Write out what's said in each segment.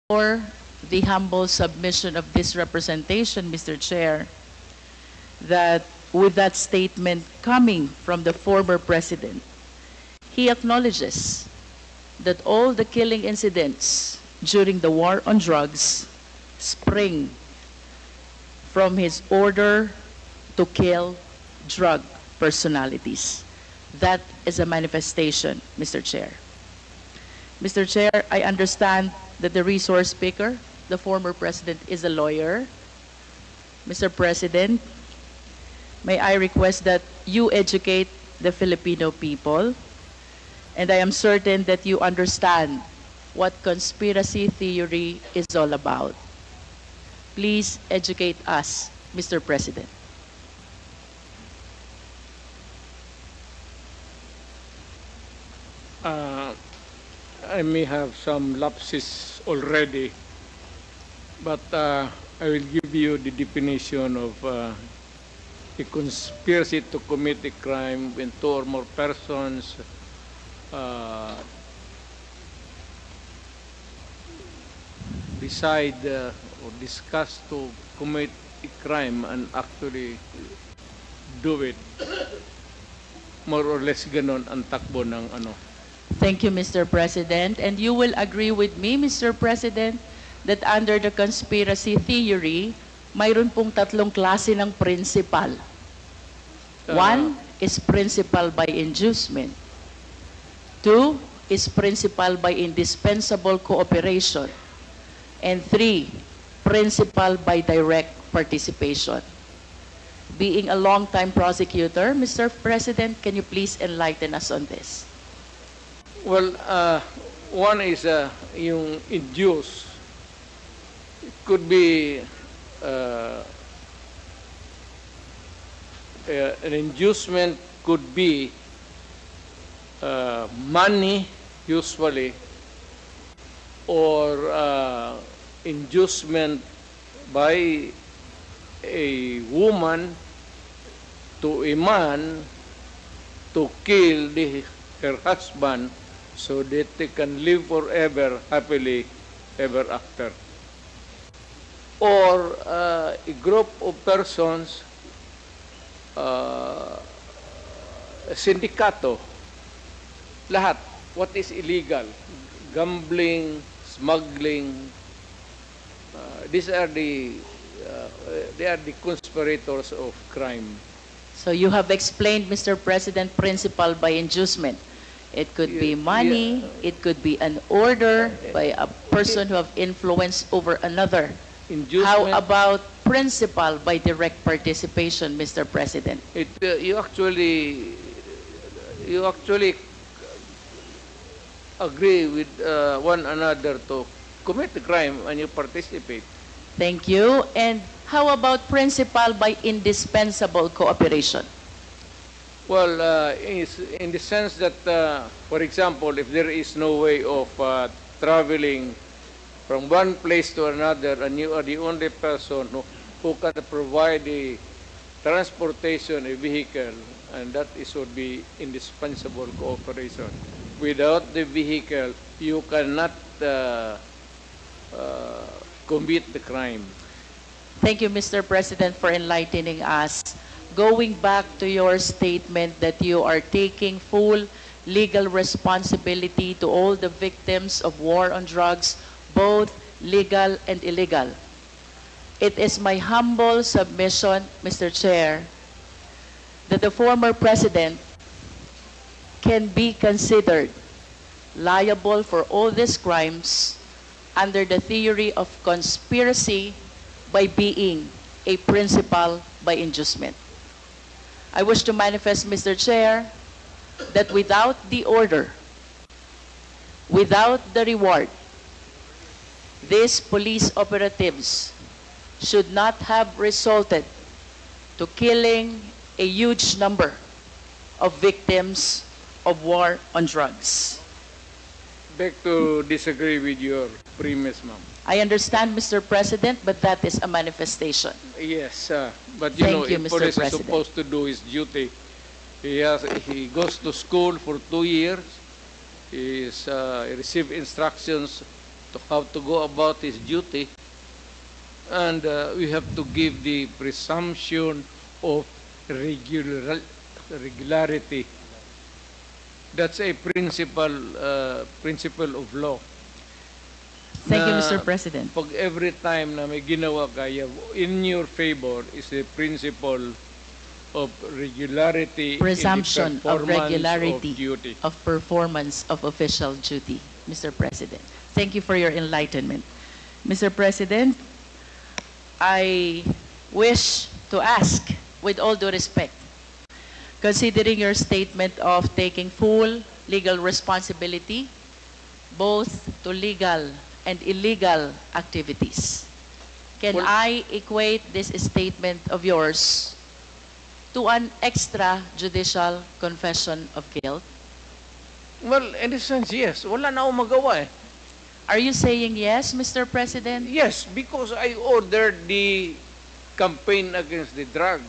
for the humble submission of this representation, Mr. Chair, that with that statement coming from the former president, he acknowledges that all the killing incidents during the war on drugs spring from his order to kill drug personalities. That is a manifestation, Mr. Chair. Mr. Chair, I understand that the resource speaker, the former president, is a lawyer. Mr. President, may I request that you educate the Filipino people, and I am certain that you understand what conspiracy theory is all about. Please educate us, Mr. President. I may have some lapses already, but I will give you the definition of a conspiracy to commit a crime when two or more persons decide or discuss to commit a crime and actually do it. More or less ganon ang takbo ng ano. Thank you, Mr. President. And you will agree with me, Mr. President, that under the conspiracy theory, mayroon pong tatlong klase ng principal. One is principal by inducement. Two is principal by indispensable cooperation. And three, principal by direct participation. Being a long-time prosecutor, Mr. President, can you please enlighten us on this? Well, one is yung induce. It could be an inducement could be money, usually, or inducement by a woman to a man to kill her husband so that they can live forever happily ever after. Or a group of persons, sindikato, lahat, what is illegal, gambling, smuggling, these are they are the conspirators of crime. So you have explained, Mr. President, principal by inducement. It could be money, it could be an order by a person who have influence over another. How about principal by direct participation, Mr. President? You actually agree with one another to commit the crime and you participate. Thank you. And how about principal by indispensable cooperation? Well, in the sense that, for example, if there is no way of traveling from one place to another and you are the only person who can provide the transportation, a vehicle, and that would be indispensable cooperation. Without the vehicle, you cannot commit the crime. Thank you, Mr. President, for enlightening us. Going back to your statement that you are taking full legal responsibility to all the victims of war on drugs, both legal and illegal. It is my humble submission, Mr. Chair, that the former president can be considered liable for all these crimes under the theory of conspiracy by being a principal by inducement. I wish to manifest, Mr. Chair, that without the order, without the reward, these police operatives should not have resulted to killing a huge number of victims of war on drugs. Beg to disagree with your premise, ma'am. I understand, Mr. President, but that is a manifestation. Yes, but Thank you, if Mr. police is President. supposed to do his duty, he goes to school for 2 years. He receives instructions to how to go about his duty, and we have to give the presumption of regularity. That's a principle of law. Thank you, Na Mr. President. Pag every time na may ginawa kaya in your favor is the principle of regularity Presumption in the of performance regularity of duty. of performance of official duty, Mr. President. Thank you for your enlightenment. Mr. President, I wish to ask, with all due respect, considering your statement of taking full legal responsibility, both to legal and illegal activities, can Well- I equate this statement of yours to an extrajudicial confession of guilt? Well, in a sense, yes. Wala na akong magawa eh. Are you saying yes, Mr. President? Yes, because I ordered the campaign against the drug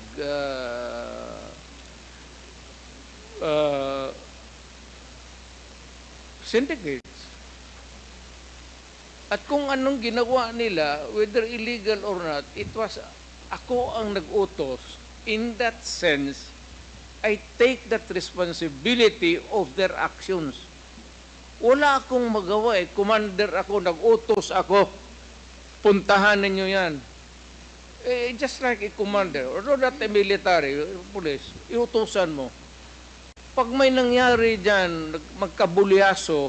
syndicates. At kung anong ginawa nila, whether illegal or not, it was ako ang nag-utos. In that sense, I take that responsibility of their actions. Wala akong magawa eh. Commander ako, nag-utos ako. Puntahan ninyo yan. Just like a commander, or not a military, police, iutusan mo. Pag may nangyari dyan, magkabulyaso,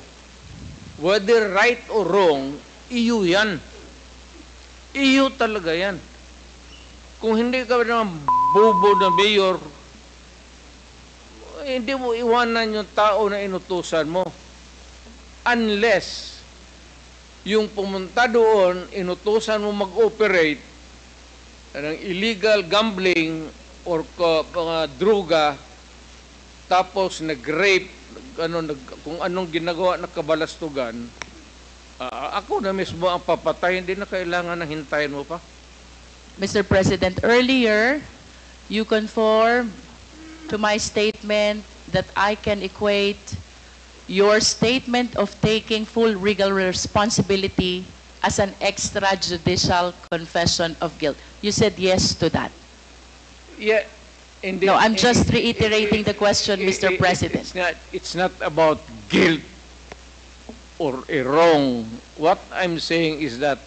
whether right or wrong, iyo yan. Iyo talaga yan. Kung hindi ka naman bobo na mayor, hindi mo iwanan yung tao na inutusan mo. Unless yung pumunta doon, inutusan mo mag-operate ng illegal gambling or mga droga, tapos nag-rape, kung anong ginagawa na kabalastugan, ako na mismo ang papatay, hindi na kailangan na hintayin mo pa. Mr. President, earlier, you conformed to my statement that I can equate your statement of taking full legal responsibility as an extrajudicial confession of guilt. You said yes to that. Yeah. Hindi, No, I'm just reiterating the question, Mr. President. It's not about guilt or a wrong. What I'm saying is that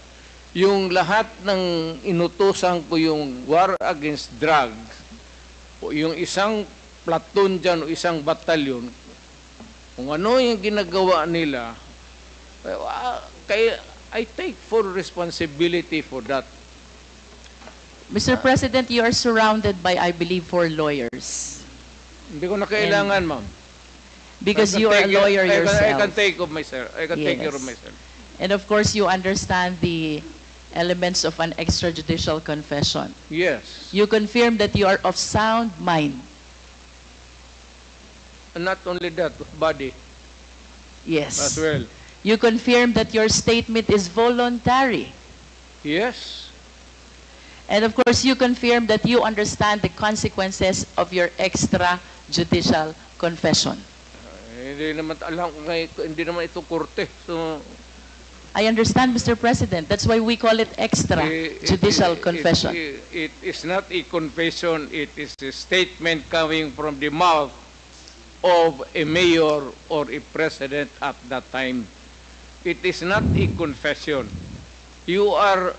yung lahat ng inutusan ko yung war against drugs, o yung isang platoon dyan o isang batalyon, kung ano yung ginagawa nila, kaya I take full responsibility for that. Mr. President, you are surrounded by, I believe, 4 lawyers. Hindi ko na kailangan, ma'am. Because I can you are a take it- lawyer I can yourself. take of myself. I can take care of Yes. myself. And of course, you understand the elements of an extrajudicial confession. Yes. You confirm that you are of sound mind. And not only that, body Yes. as well. You confirm that your statement is voluntary. Yes. And of course, you confirm that you understand the consequences of your extrajudicial confession. Hindi naman alam ko ngayon, hindi naman ito korte. So, I understand, Mr. President. That's why we call it extrajudicial confession. It is not a confession, it is a statement coming from the mouth of a mayor or a president at that time. It is not a confession. You are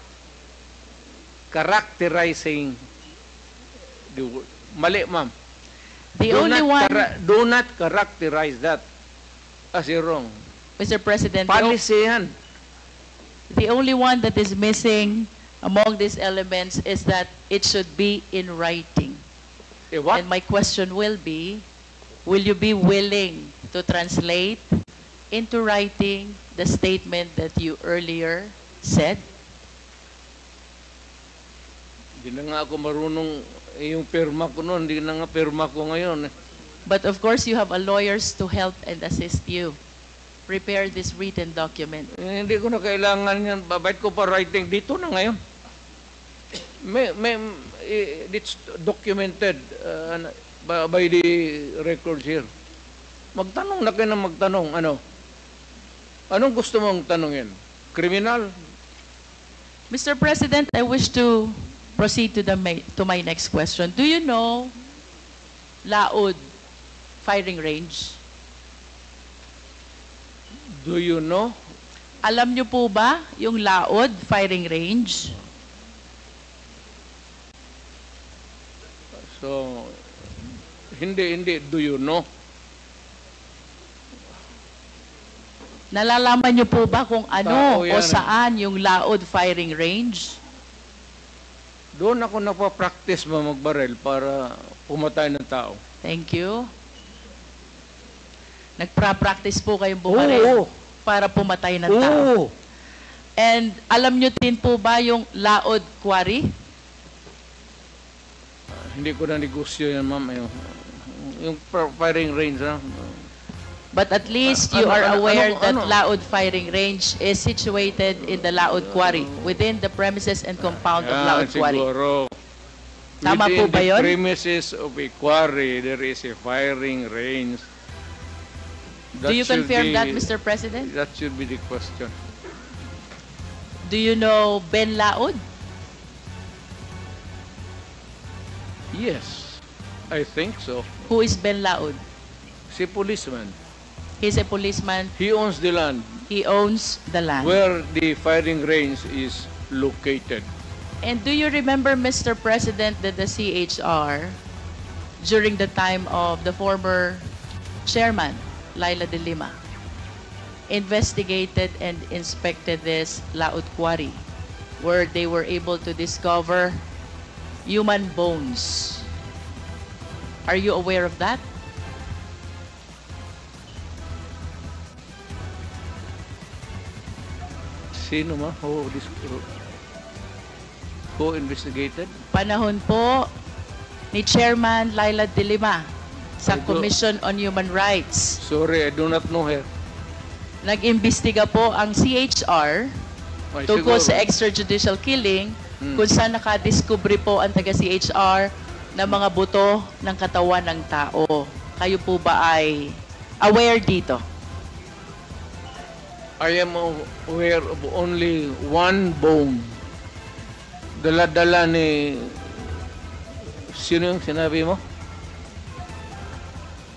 characterizing the word. Mali, ma'am. The only one, Do not characterize that as a wrong. Mr. President, Policy yan. the only one that is missing among these elements is that it should be in writing. What? And my question will you be willing to translate into writing the statement that you earlier said? Hindi na nga ako marunong, yung pirma ko noon, hindi na nga pirma ko ngayon. But of course, you have a lawyers to help and assist you. Prepare this written document. Hindi ko na kailangan yan. Babait ko pa writing dito na ngayon. It's documented by the records here. Magtanong na kayo na magtanong. Anong gusto mong tanongin? criminal. Mr. President, I wish to proceed to my next question. Do you know Laod firing range? Do you know? Alam niyo po ba yung Laod firing range? So, hindi, do you know? Nalalaman niyo po ba kung ano Tao o yan. saan yung Laod firing range? Doon ako napapractice magbarel para pumatay ng tao. Thank you. Nagpa-practice po kayong bumaril Oo. para pumatay ng tao. Oo. And alam niyo din po ba yung Laod Quarry? Hindi ko na negosyo yan, ma'am. Yung firing range, ha? But at least you are Ano- aware that ano? Laod firing range is situated in the Laod Quarry, within the premises and compound of Laod Quarry. Siguro. Tama po Within ba the yun? premises of a quarry, there is a firing range. Do you should confirm be- that, Mr. President? That should be the question. Do you know Ben Laod? Yes, I think so. Who is Ben Laod? Si policeman. He's a policeman. He owns the land He owns the land. where the firing range is located. And do you remember, Mr. President, that the CHR, during the time of the former chairman, Laila de Lima, investigated and inspected this Laod Quarry, where they were able to discover human bones. Are you aware of that? Sino ma? Who investigated? Panahon po ni Chairman Laila de Lima sa I do- Commission on Human Rights. Sorry, I do not know her. Nag-imbestiga po ang CHR Ay, tungkol siguro. sa extrajudicial killing Hmm. kung saan nakadiskubre po ang taga-CHR ng mga buto ng katawan ng tao. Kayo po ba ay aware dito? I am aware of only one bone. Dala-dala ni... Sino yung sinabi mo?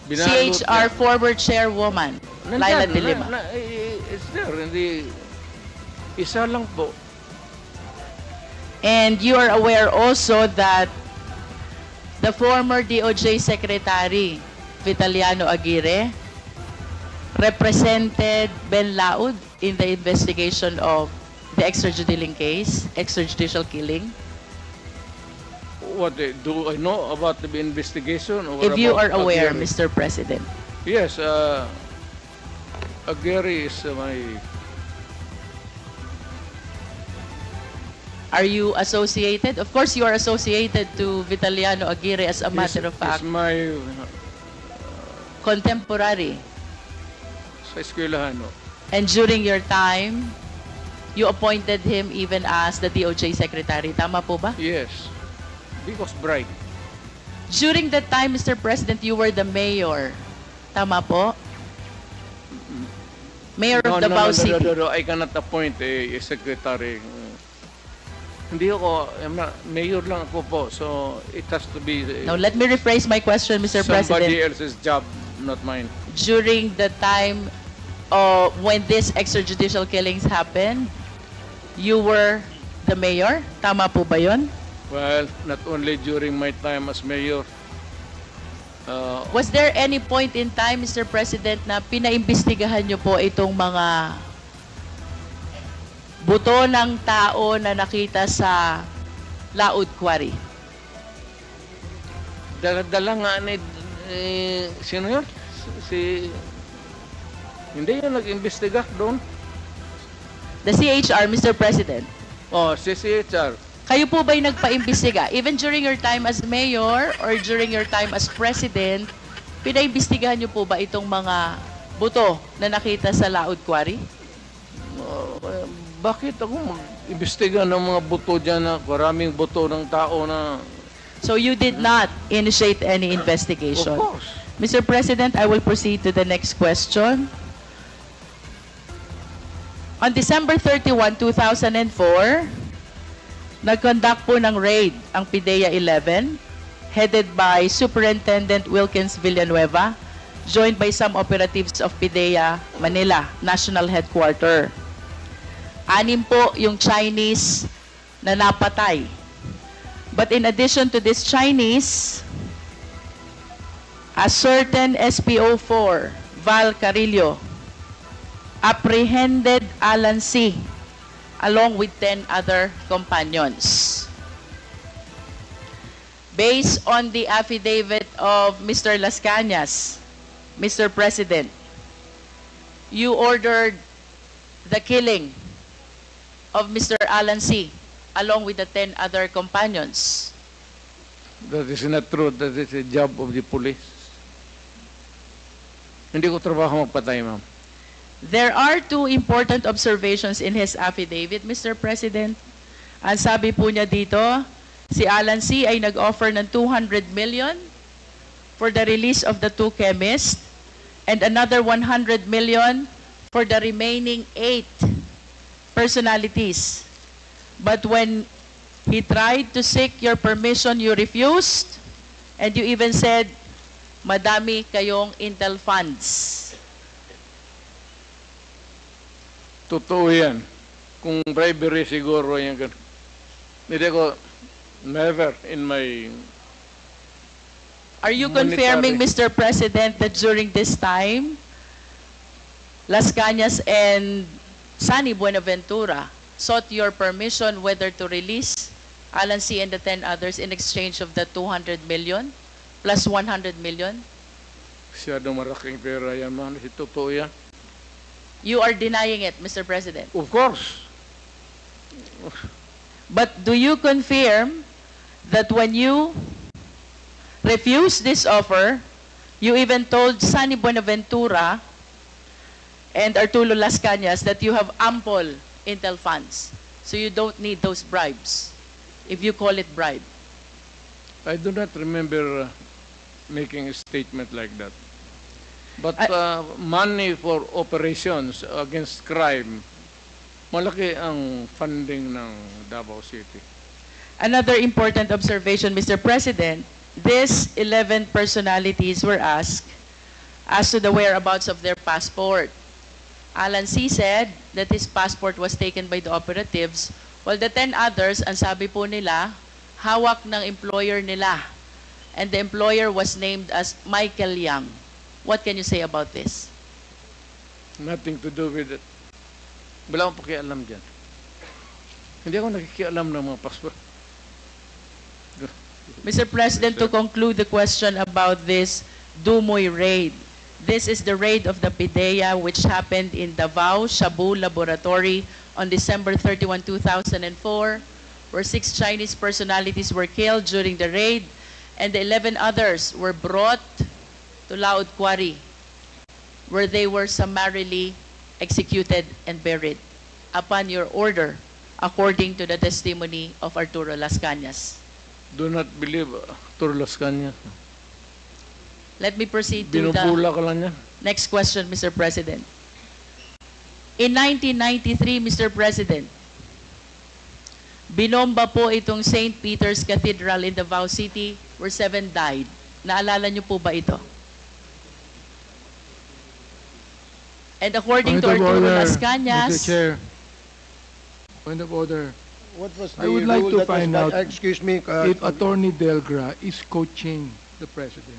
Binalot CHR niya. former chairwoman, Laila de Lima. It's there. Hindi... Isa lang po. And you are aware also that the former DOJ Secretary, Vitaliano Aguirre, represented Ben Laud in the investigation of the extrajudicial killing. What do I know about the investigation? Or If you are about aware, Aguirre? Mr. President. Yes, Aguirre is my... Are you associated? Of course, you are associated to Vitaliano Aguirre as a matter of fact, Is my... contemporary. Sa eskwelahan, no? And during your time, you appointed him even as the DOJ Secretary. Tama po ba? Yes. Because bright. During that time, Mr. President, you were the mayor. Tama po? Mayor of Davao City. No, I cannot appoint a secretary. Hindi ako, mayor lang ako po. So, it has to be Now, let me rephrase my question, Mr. somebody President. else's job, not mine. During the time when these extrajudicial killings happened, you were the mayor? Tama po ba yun? Well, not only during my time as mayor. Was there any point in time, Mr. President, na pinaimbestigahan niyo po itong mga buto ng tao na nakita sa Laod Quarry? Dala nga ni... sino yun? Hindi yun nag-imbestiga doon. The CHR, Mr. President. Oh, si CHR. Kayo po ba'y nagpa-imbestiga? Even during your time as mayor or during your time as president, pinaimbestigahan niyo po ba itong mga buto na nakita sa Laod Quarry? Bakit ako mag-imbestiga ng mga buto dyan na maraming buto ng tao na... So you did not initiate any Of investigation? course. Mr. President, I will proceed to the next question. On December 31, 2004, nag-conduct po ng raid ang PIDEA 11, headed by Superintendent Wilkins Villanueva, joined by some operatives of PIDEA Manila, National Headquarter. 6 po yung Chinese na napatay. But in addition to this Chinese, a certain SPO4, Val Carillo, apprehended Alan C. along with 10 other companions. Based on the affidavit of Mr. Las Cañas, Mr. President, you ordered the killing of Mr. Alan C. along with the 10 other companions. That is not true. That is a job of the police. Hindi ko trabaho magpatay, ma'am. There are 2 important observations in his affidavit, Mr. President. Ang sabi po niya dito, si Alan C. ay nag-offer ng 200 million for the release of the 2 chemists and another 100 million for the remaining 8 personalities. But when he tried to seek your permission, you refused, and you even said, madami kayong intel funds. Totoo yan. Kung bribery siguro yan. Hindi ko, never in my... Are you confirming, Mr. President, that during this time, Las Cañas and Sunny Buenaventura sought your permission whether to release Alan C. and the 10 others in exchange of the 200 million plus 100 million? Siyadong maraking pera yan, ma'am. Totoo yan. You are denying it, Mr. President. Of course. But do you confirm that when you refused this offer, you even told Sunny Buenaventura and Arturo Las Cañas that you have ample intel funds, so you don't need those bribes, if you call it bribe? I do not remember making a statement like that. But money for operations against crime, malaki ang funding ng Davao City. Another important observation, Mr. President, these 11 personalities were asked as to the whereabouts of their passport. Alan C. said that his passport was taken by the operatives, while the 10 others, ang sabi po nila, hawak ng employer nila. And the employer was named as Michael Yang. What can you say about this? Nothing to do with it. Wala akong pakialam dyan. Hindi ako nakikialam ng mga passport. Mr. President, to conclude the question about this Dumoy raid, this is the raid of the PIDEA which happened in Davao Shabu Laboratory on December 31, 2004, where 6 Chinese personalities were killed during the raid, and the 11 others were brought to Laod Quarry, where they were summarily executed and buried upon your order, according to the testimony of Arturo Las Cañas. Do not believe Arturo Las Cañas. Let me proceed to Binubula ka the lang yan. next question, Mr. President. In 1993, Mr. President, binomba po itong St. Peter's Cathedral in Davao City where 7 died. Naalala niyo po ba ito? And according to Arturo Las Cañas, Mr. Chair, point of order. What was the I would like rule to that was find not- out excuse me, if Attorney Delgra is coaching the President,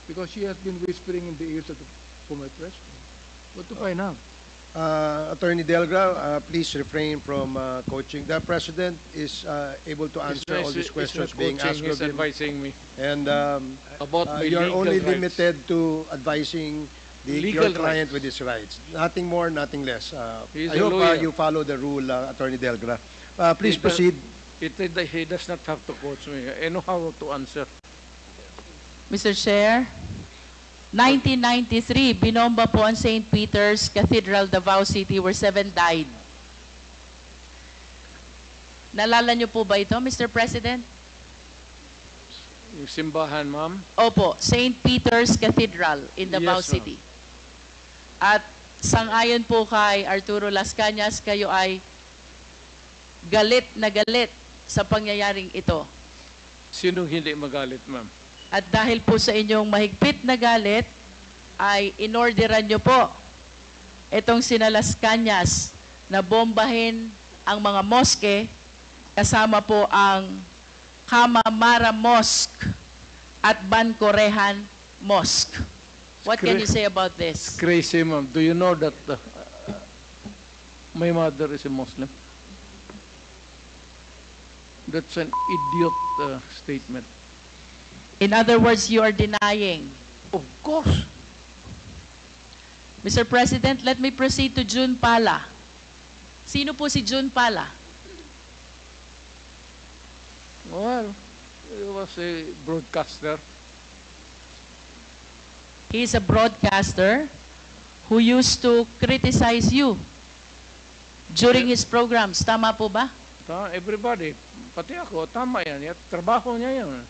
because she has been whispering in the ears of the former President. What to find out? Attorney Delgra, please refrain from coaching. The President is able to answer all these questions being asked He's of him. advising me And about my you're legal only rights. limited to advising Legal your client rights. with his rights. Nothing more, nothing less. He's I a hope lawyer. you follow the rule, Attorney Delgra. Please He does- proceed. He does not have to coach me. I know how to answer. Mr. Chair, 1993, binomba po ang St. Peter's Cathedral, Davao City, where 7 died. Nalala niyo po ba ito, Mr. President? Yung simbahan, ma'am. Opo, St. Peter's Cathedral in Davao Yes, ma'am. City. At Sangayon po kay Arturo Las Cañas, kayo ay galit na galit sa pangyayaring ito. Sinong hindi magalit, ma'am? At dahil po sa inyong mahigpit na galit, ay inorderan nyo po itong sina Las Cañas na bombahin ang mga moske, kasama po ang Kamamara Mosque at Bancorehan Mosque. What can you say about this? Crazy, ma'am. Do you know that my mother is a Muslim? That's an idiot statement. In other words, you are denying. Of course. Mr. President, let me proceed to June Pala. Sino po si June Pala? Well, he was a broadcaster. He is a broadcaster who used to criticize you during his programs. Tama po ba? Everybody, pati ako, tama yan. Trabaho niya yan.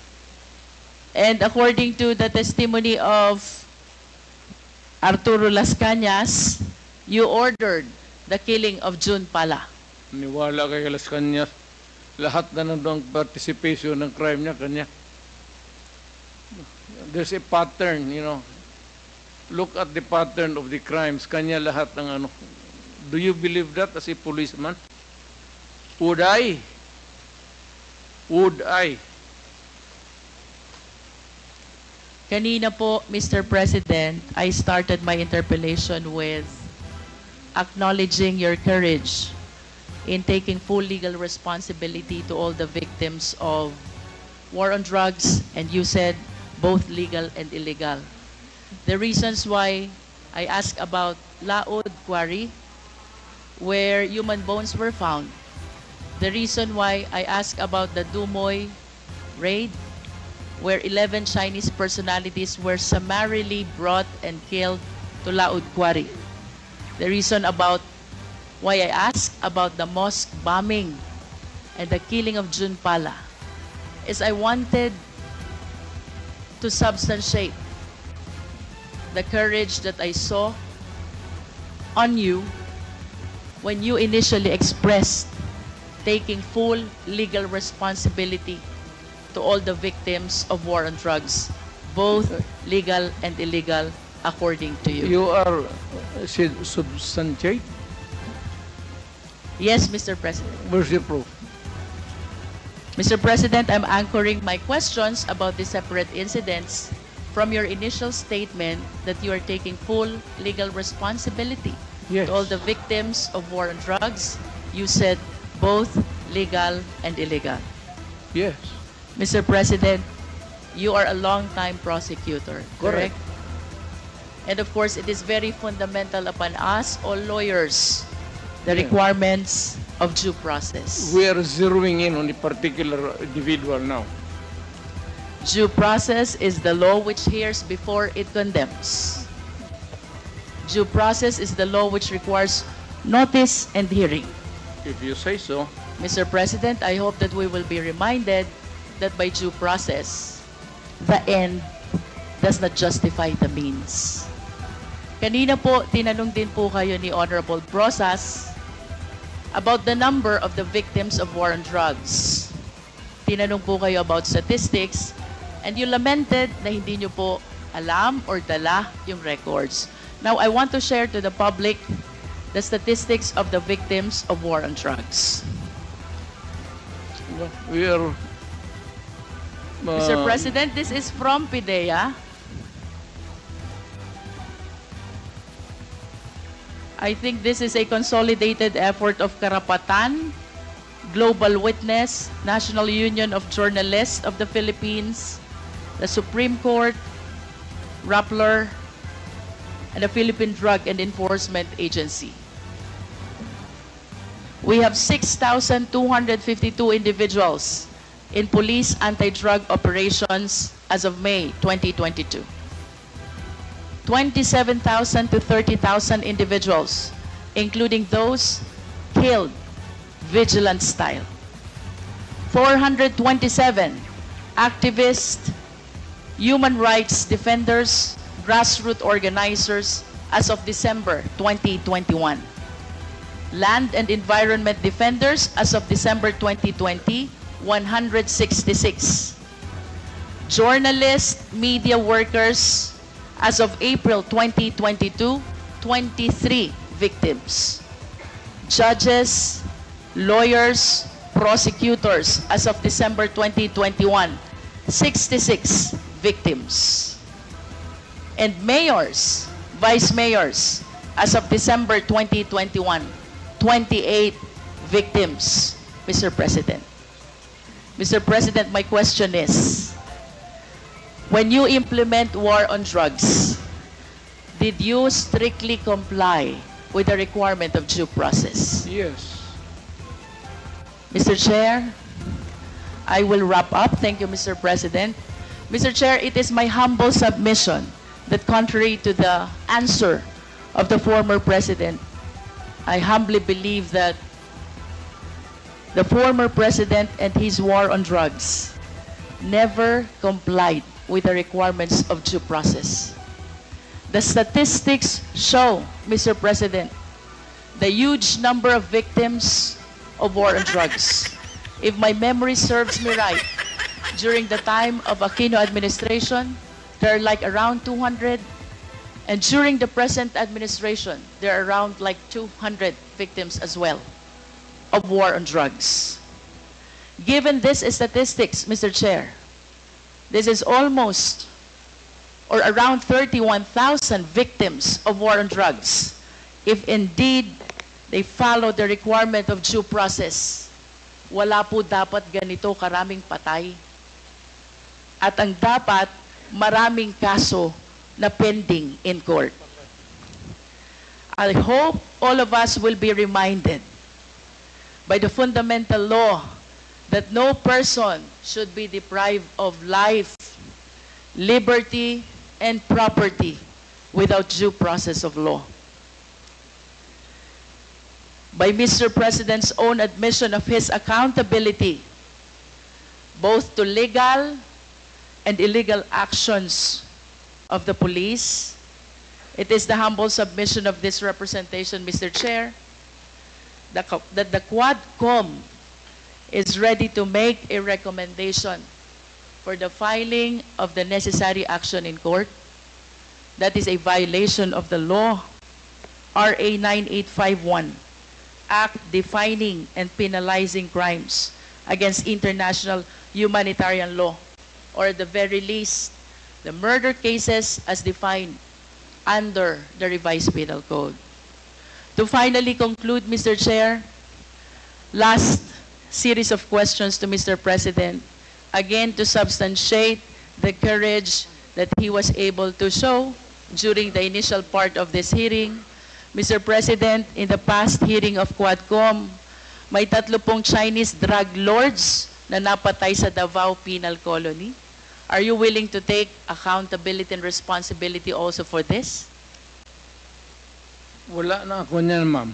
And according to the testimony of Arturo Las Cañas, you ordered the killing of June Pala. Niwala kay Las Cañas. Lahat na nandang participation ng crime niya, kanya. There's a pattern, you know. Look at the pattern of the crimes. Kanya lahat ng ano. Do you believe that as a policeman? Would I? Would I? Kanina po, Mr. President, I started my interpellation with acknowledging your courage in taking full legal responsibility to all the victims of war on drugs, and you said both legal and illegal. The reasons why I asked about Laod Quarry, where human bones were found. The reason why I asked about the Dumoy raid, where 11 Chinese personalities were summarily brought and killed to Laod Quarry. The reason about why I asked about the mosque bombing and the killing of June Pala is I wanted to substantiate the courage that I saw on you when you initially expressed taking full legal responsibility to all the victims of war on drugs, both legal and illegal, according to you. You are substantiate? Yes, Mr. President. Where's the proof? Mr. President, I'm anchoring my questions about the separate incidents from your initial statement that you are taking full legal responsibility Yes. to all the victims of war on drugs. You said both legal and illegal. Yes. Mr. President, you are a long-time prosecutor, correct? And of course, it is very fundamental upon us, all lawyers, the Yeah. requirements of due process. We are zeroing in on a particular individual now. Due process is the law which hears before it condemns. Due process is the law which requires notice and hearing. If you say so. Mr. President, I hope that we will be reminded that by due process, the end does not justify the means. Kanina po, tinanong din po kayo ni Honorable Brosas about the number of the victims of war on drugs. Tinanong po kayo about statistics, and you lamented na hindi nyo po alam or dala yung records. Now, I want to share to the public the statistics of the victims of war on drugs. We are... Mr. President, this is from PIDEA. I think this is a consolidated effort of Karapatan, Global Witness, National Union of Journalists of the Philippines, the Supreme Court, Rappler, and the Philippine Drug and Enforcement Agency. We have 6,252 individuals in police anti-drug operations as of May 2022. 27,000 to 30,000 individuals, including those killed vigilant style. 427 activists, human rights defenders, grassroots organizers, as of December 2021. Land and Environment Defenders as of December 2020, 166. Journalists, media workers as of April 2022, 23 victims. Judges, lawyers, prosecutors as of December 2021, 66 victims. And mayors, vice mayors as of December 2021, 28 victims, Mr. President. Mr. President, my question is, when you implement war on drugs, did you strictly comply with the requirement of due process? Yes. Mr. Chair, I will wrap up. Thank you, Mr. President. Mr. Chair, it is my humble submission that contrary to the answer of the former President, I humbly believe that the former President and his war on drugs never complied with the requirements of due process. The statistics show, Mr. President, the huge number of victims of war on drugs. If my memory serves me right, during the time of Aquino administration, there are like around 200, and during the present administration, there are around like 200 victims as well of war on drugs. Given these statistics, Mr. Chair, this is almost or around 31,000 victims of war on drugs. If indeed they follow the requirement of due process, wala po dapat ganito karaming patay. At ang dapat, maraming kaso na pending in court. I hope all of us will be reminded by the fundamental law that no person should be deprived of life, liberty, and property without due process of law. By Mr. President's own admission of his accountability, both to legal and illegal actions of the police, it is the humble submission of this representation, Mr. Chair, that the Quadcom is ready to make a recommendation for the filing of the necessary action in court. That is a violation of the law, RA 9851, Act defining and penalizing crimes against international humanitarian law, or at the very least, the murder cases as defined under the revised penal code. To finally conclude, Mr. Chair, last series of questions to Mr. President, again to substantiate the courage that he was able to show during the initial part of this hearing. Mr. President, in the past hearing of Quadcom, may 30 Chinese drug lords na napatay sa Davao Penal Colony. Are you willing to take accountability and responsibility also for this? Wala na ako niyan, ma'am.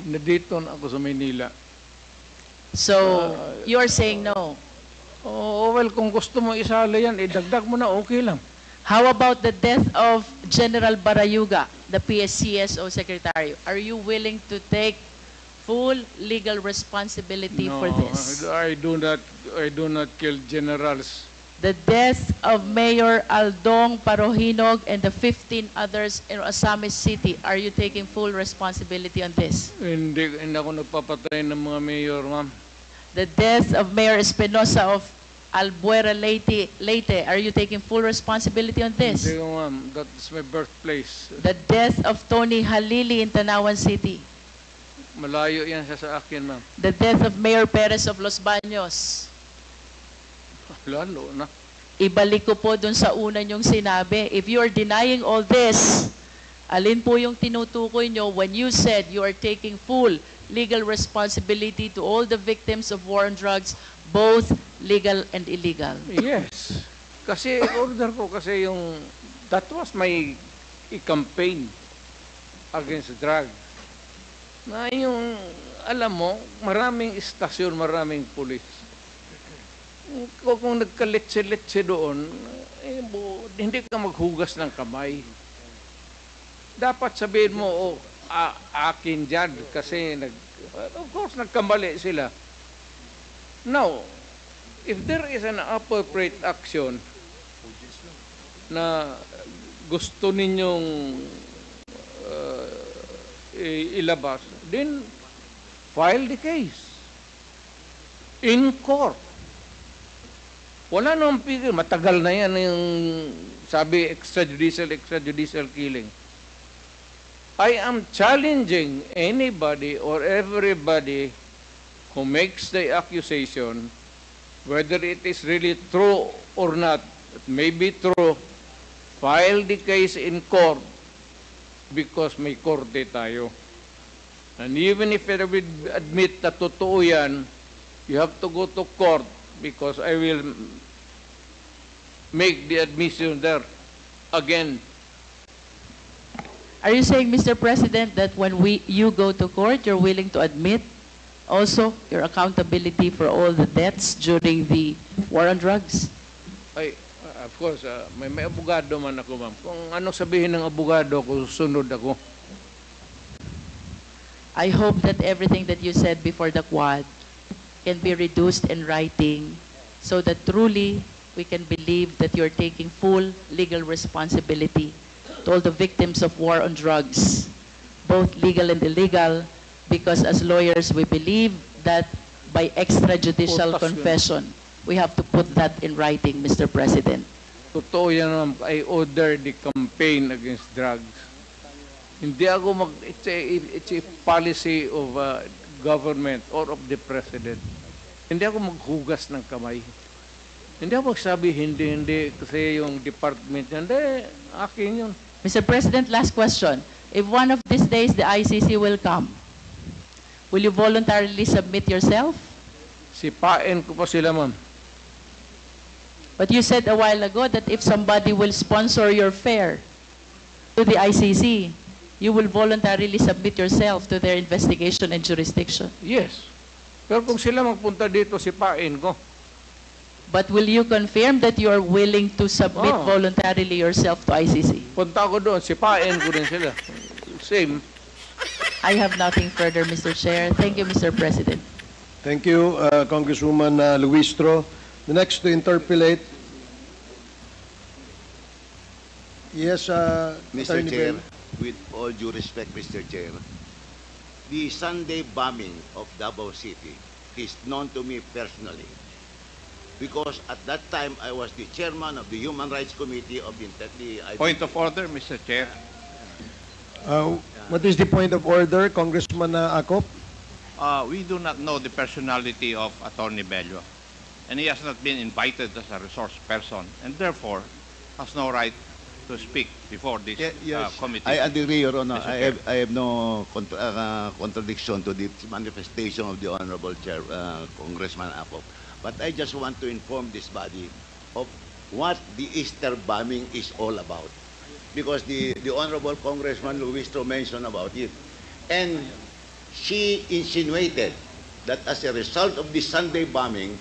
Nandito na ako sa Maynila. So, you're saying no. Oh, well, kung gusto mo isali yan, idagdag mo na, okay lang. How about the death of General Barayuga, the PSCSO Secretary? Are you willing to take full legal responsibility for this? I do not kill generals. The death of Mayor Aldong Parohinog and the 15 others in Osamis City, are you taking full responsibility on this? Hindi ako nagpapatay ng mga mayor, ma'am. The death of Mayor Espinosa of Albuera Leyte, are you taking full responsibility on this? Hindi, ma'am. That's my birthplace. The death of Tony Halili in Tanawan City. Malayo yan siya sa akin, ma'am. The death of Mayor Perez of Los Baños. Lalo na. Ibalik ko po dun sa una niyong sinabi. If you are denying all this, alin po yung tinutukoy nyo when you said you are taking full legal responsibility to all the victims of war on drugs, both legal and illegal? Yes. Kasi order ko kasi that was my campaign against drugs. Na yung, alam mo, maraming istasyon, maraming pulis. Kung nagkaletse-letse doon, hindi ka maghugas ng kamay. dapat sabihin mo, akin dyan, kasi of course, nagkamali sila. Now, if there is an appropriate action na gusto ninyong ilabas, then file the case in court. Wala namang pigil. Matagal na yan yung sabi extrajudicial killing. I am challenging anybody or everybody who makes the accusation, whether it is really true or not. It may be true. File the case in court because may korte tayo. And even if I will admit na totoo yan, you have to go to court because I will make the admission there again. Are you saying, Mr. President, that when you go to court, you're willing to admit also your accountability for all the deaths during the war on drugs? Ay, of course, may abogado man ako, ma'am. Kung ano sabihin ng abogado ko, sunod ako. I hope that everything that you said before the Quad can be reduced in writing so that truly we can believe that you're taking full legal responsibility to all the victims of war on drugs, both legal and illegal, because as lawyers we believe that by extrajudicial confession, we have to put that in writing, Mr. President. Totoo yan, ma'am. I order the campaign against drugs. Hindi ako it's a policy of government or of the president. Hindi ako maghugas ng kamay. Hindi ako magsabi, hindi, kasi yung department, hindi, akin yun. Mr. President, last question. If one of these days the ICC will come, will you voluntarily submit yourself? Sipain ko pa sila, ma'am. But you said a while ago that if somebody will sponsor your fare to the ICC, you will voluntarily submit yourself to their investigation and jurisdiction. Yes. Pero kung sila magpunta dito, sipain ko. But will you confirm that you are willing to submit Oh. voluntarily yourself to ICC? Punta ko doon, sipain ko din sila. Same. I have nothing further, Mr. Chair. Thank you, Mr. President. Thank you, Congresswoman Luistro. The next to interpolate. Yes, Mr. Attorney Chair, Bell. with all due respect, Mr. Chair, the Sunday bombing of Davao City is known to me personally because at that time I was the chairman of the Human Rights Committee of the Point of order, Mr. Chair. What is the point of order, Congressman Acop? We do not know the personality of Attorney Bello, and he has not been invited as a resource person, and therefore has no right to speak before this committee. I agree, Your Honor. Mr. Chair. I have no contradiction to the manifestation of the Honorable Chair, Congressman Acop. But I just want to inform this body of what the Easter bombing is all about. Because the Honorable Congressman Luistro mentioned about it. And she insinuated that as a result of the Sunday bombing,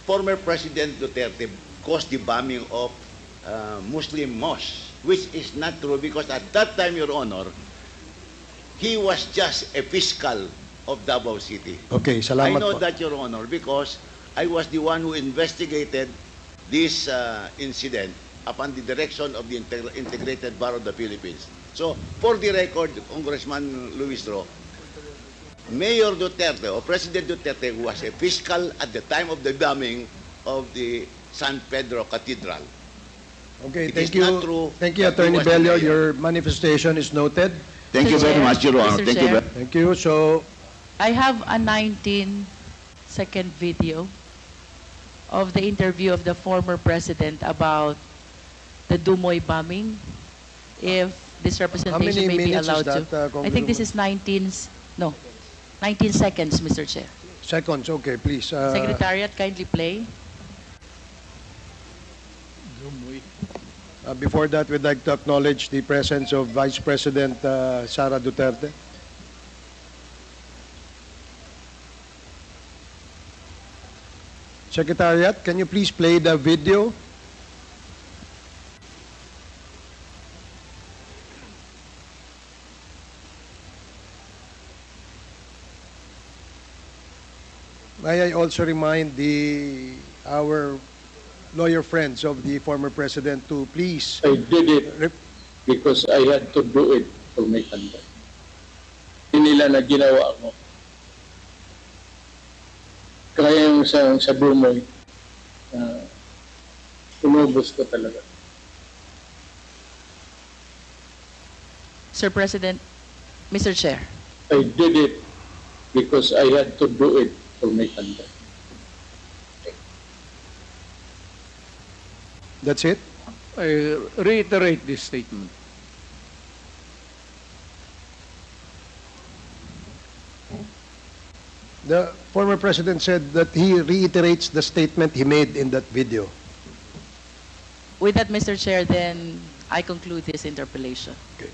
former President Duterte caused the bombing of Muslim mosques, which is not true because at that time, Your Honor, he was just a fiscal of Davao City. Okay, salamat I know po. that, Your Honor, because I was the one who investigated this incident upon the direction of the Integrated Bar of the Philippines. So, for the record, Congressman Luistro, Mayor Duterte or President Duterte was a fiscal at the time of the bombing of the San Pedro Cathedral. Okay, It thank is you. not true Thank you, that he Attorney was the Bello. mayor. Your manifestation is noted. Thank you Mr. very Chair, much, Your Honor. Mr. Thank you Chair. very Thank you. So, I have a 19-second video of the interview of the former president about the Dumoy bombing. If this representation may be minutes is allowed that, to. I think this is 19 seconds, Mr. Chair. seconds. Okay, please. Secretariat, kindly play. Before that, we'd like to acknowledge the presence of Vice President Sara Duterte. Secretariat, can you please play the video? May I also remind our lawyer friends of the former president to please I did it because I had to do it for my country. Hindi nila na ginawa mo. Kaya yung sa Dumoy, umubos ko talaga. Sir President, Mr. Chair. I did it because I had to do it for my country. That's it? I reiterate this statement. The former president said that he reiterates the statement he made in that video. With that, Mr. Chair, then I conclude this interpellation. Okay.